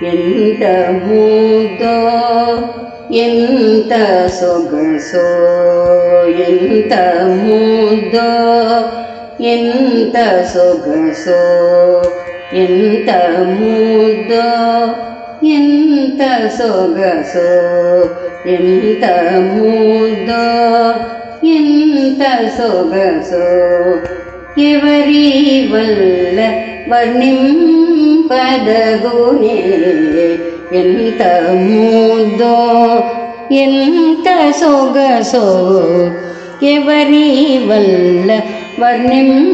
ఎంత ముద్దో ఎంత సొగసో ఎంత ముద్దో ఎంత సొగసో ఎంత ముద్దో ఎంత సొగసో ఎంత ముద్దో ఎంత సొగసో ఎవరి వల్ల వర్ణింపదగునే ఎంత ముద్దో ఎంత సొగసో ఎవరి వల్ల వర్ణింపదగునే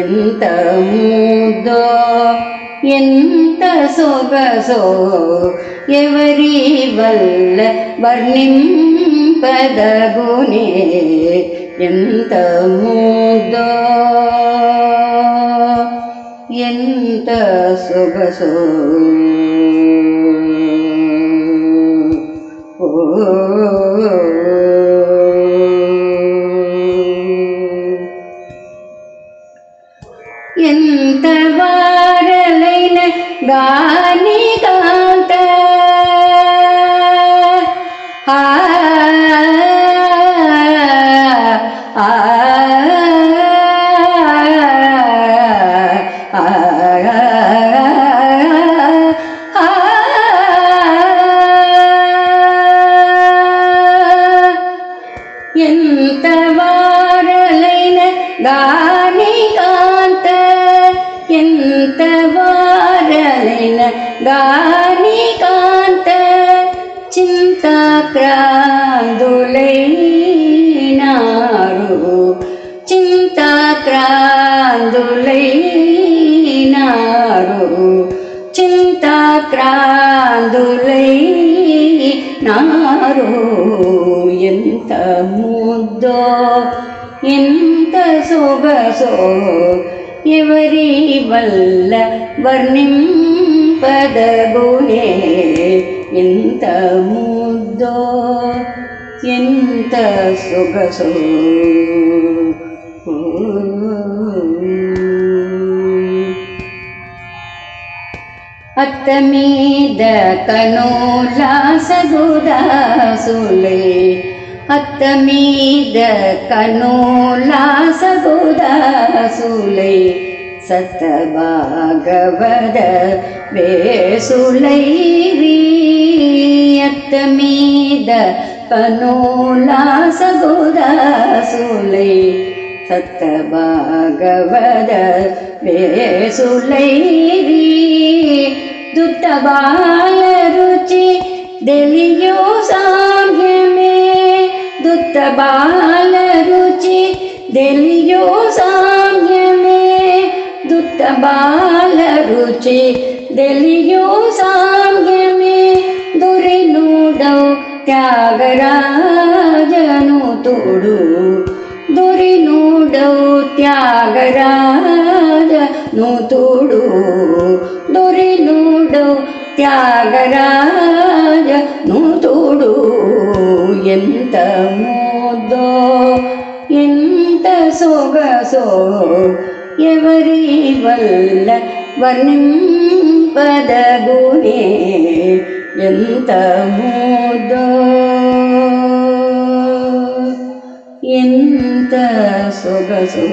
ఎంత ముద్దో ఎంత సొగసో ఎవరి వల్ల వర్ణింపదగునే ఎంత ముద్దో ఎంత సొగసో ఎంత వారలైన గాని కాంత ఎంత వారలైన గాని కాంత ఎంత వారలైన గాని కాంత చింతాక్రాంతులైనారు చింతాక్రాంతులైనారు చింతాక్రాంతులైనారు ఎంత ముద్దో ఎంత సొగసో ఎవరి వల్ల వర్ణింపదగునే ఎంత ముద్దో ఎంత సొగసో అత్త మీద కనుల సగుదాసులే అత్త మీద కనుల సగుదాసులై సతభాగవద వేసులైరి అత్త మీద కనుల సగుదాసులై సతభాగవద వేసులైరి దుత్త బాల రుచి దెలియో సాంగ్యమే దుత్త బాల రుచి దెలియో సాంగ్యమే దుత్త బాల రుచి దెలియో సాంగ్యమే దురినుడౌ త్యాగరాజను తోడు దురినుడౌ త్యాగరాజను తోడు దురినుడౌ త్యాగరాజను తోడు ఎంత ముద్దో ఎంత సొగసో ఎవరి వల్ల వర్ణింపదగునే ఎంత ముద్దో ఎంత సొగసో